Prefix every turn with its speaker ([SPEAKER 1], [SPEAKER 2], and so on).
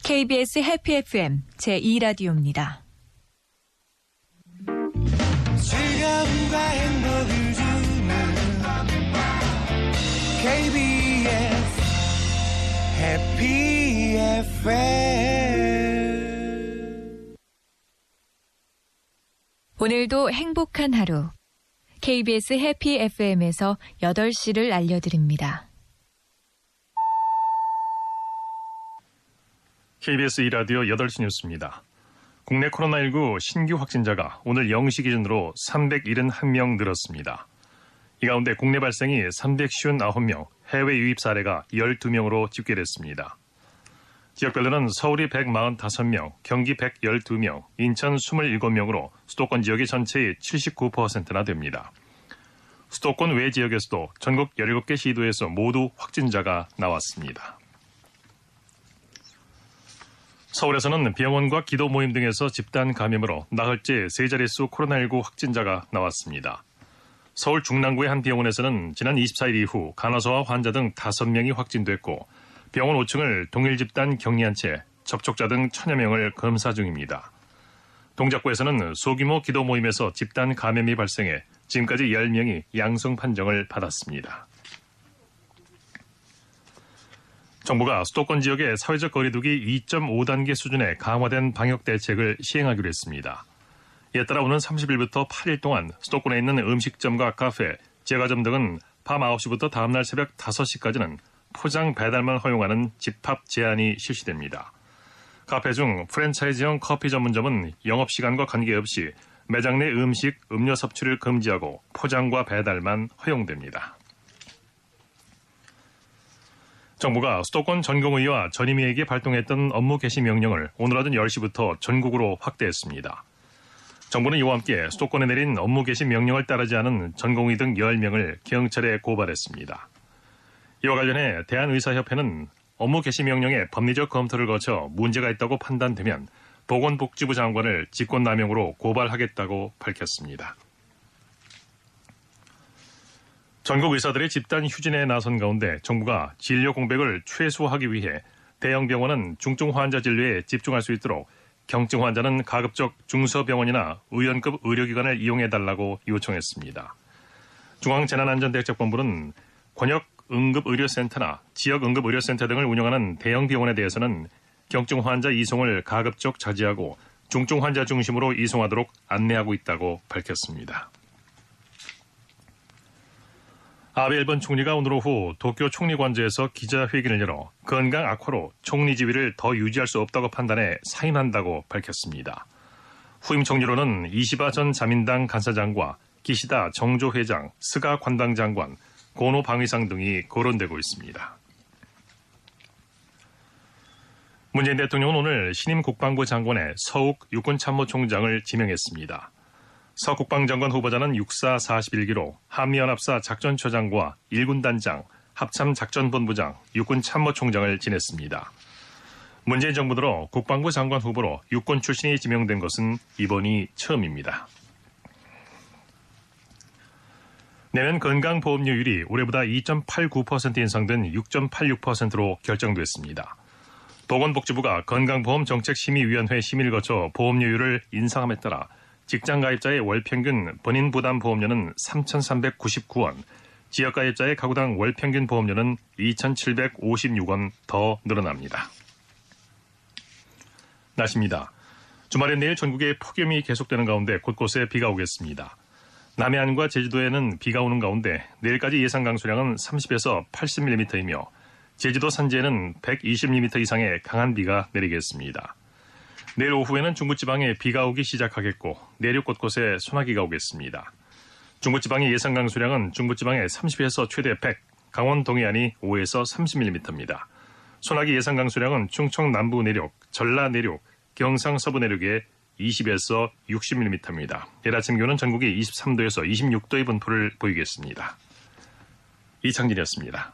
[SPEAKER 1] KBS 해피 FM 제2라디오입니다.
[SPEAKER 2] 즐거움과 행복을 주는 KBS 해피 FM.
[SPEAKER 1] 오늘도 행복한 하루. KBS 해피 FM에서 8시를 알려드립니다.
[SPEAKER 3] KBS 2라디오 8시 뉴스입니다. 국내 코로나19 신규 확진자가 오늘 0시 기준으로 371명 늘었습니다. 이 가운데 국내 발생이 359명, 해외 유입 사례가 12명으로 집계됐습니다. 지역별로는 서울이 145명, 경기 112명, 인천 27명으로 수도권 지역의 전체의 79%나 됩니다. 수도권 외 지역에서도 전국 17개 시도에서 모두 확진자가 나왔습니다. 서울에서는 병원과 기도 모임 등에서 집단 감염으로 나흘째 세 자릿수 코로나19 확진자가 나왔습니다. 서울 중랑구의 한 병원에서는 지난 24일 이후 간호사와 환자 등 5명이 확진됐고 병원 5층을 동일 집단 격리한 채 접촉자 등 1000여 명을 검사 중입니다. 동작구에서는 소규모 기도 모임에서 집단 감염이 발생해 지금까지 10명이 양성 판정을 받았습니다. 정부가 수도권 지역의 사회적 거리두기 2.5단계 수준의 강화된 방역 대책을 시행하기로 했습니다. 이에 따라 오는 30일부터 8일 동안 수도권에 있는 음식점과 카페, 제과점 등은 밤 9시부터 다음날 새벽 5시까지는 포장 배달만 허용하는 집합 제한이 실시됩니다. 카페 중 프랜차이즈형 커피 전문점은 영업시간과 관계없이 매장 내 음식, 음료 섭취를 금지하고 포장과 배달만 허용됩니다. 정부가 수도권 전공의와 전임의에게 발동했던 업무 개시 명령을 오늘 오전 10시부터 전국으로 확대했습니다. 정부는 이와 함께 수도권에 내린 업무 개시 명령을 따르지 않은 전공의 등 10명을 경찰에 고발했습니다. 이와 관련해 대한의사협회는 업무 개시 명령의 법리적 검토를 거쳐 문제가 있다고 판단되면 보건복지부 장관을 직권남용으로 고발하겠다고 밝혔습니다. 전국 의사들의 집단 휴진에 나선 가운데 정부가 진료 공백을 최소화하기 위해 대형 병원은 중증 환자 진료에 집중할 수 있도록 경증 환자는 가급적 중소병원이나 의원급 의료기관을 이용해달라고 요청했습니다. 중앙재난안전대책본부는 권역 응급의료센터나 지역 응급의료센터 등을 운영하는 대형 병원에 대해서는 경증 환자 이송을 가급적 자제하고 중증 환자 중심으로 이송하도록 안내하고 있다고 밝혔습니다. 아베 일본 총리가 오늘 오후 도쿄 총리관저에서 기자회견을 열어 건강 악화로 총리 지위를 더 유지할 수 없다고 판단해 사임한다고 밝혔습니다. 후임 총리로는 이시바 전 자민당 간사장과 기시다 정조 회장, 스가 관방장관, 고노 방위상 등이 거론되고 있습니다. 문재인 대통령은 오늘 신임 국방부 장관에 서욱 육군참모총장을 지명했습니다. 서 국방장관 후보자는 육사 41기로 한미연합사 작전처장과 1군단장, 합참작전본부장, 육군참모총장을 지냈습니다. 문재인 정부 들어 국방부 장관 후보로 육군 출신이 지명된 것은 이번이 처음입니다. 내년 건강보험료율이 올해보다 2.89% 인상된 6.86%로 결정됐습니다. 보건복지부가 건강보험정책심의위원회 심의를 거쳐 보험료율을 인상함에 따라 직장가입자의 월평균 본인부담보험료는 3,399원, 지역가입자의 가구당 월평균 보험료는 2,756원 더 늘어납니다. 날씨입니다. 주말엔 내일 전국에 폭염이 계속되는 가운데 곳곳에 비가 오겠습니다. 남해안과 제주도에는 비가 오는 가운데 내일까지 예상 강수량은 30에서 80mm이며 제주도 산지에는 120mm 이상의 강한 비가 내리겠습니다. 내일 오후에는 중부지방에 비가 오기 시작하겠고 내륙 곳곳에 소나기가 오겠습니다. 중부지방의 예상 강수량은 중부지방에 30에서 최대 100, 강원 동해안이 5에서 30mm입니다. 소나기 예상 강수량은 충청 남부 내륙, 전라 내륙, 경상 서부 내륙에 20에서 60mm입니다. 내일 아침 기온은 전국이 23도에서 26도의 분포를 보이겠습니다. 이창진이었습니다.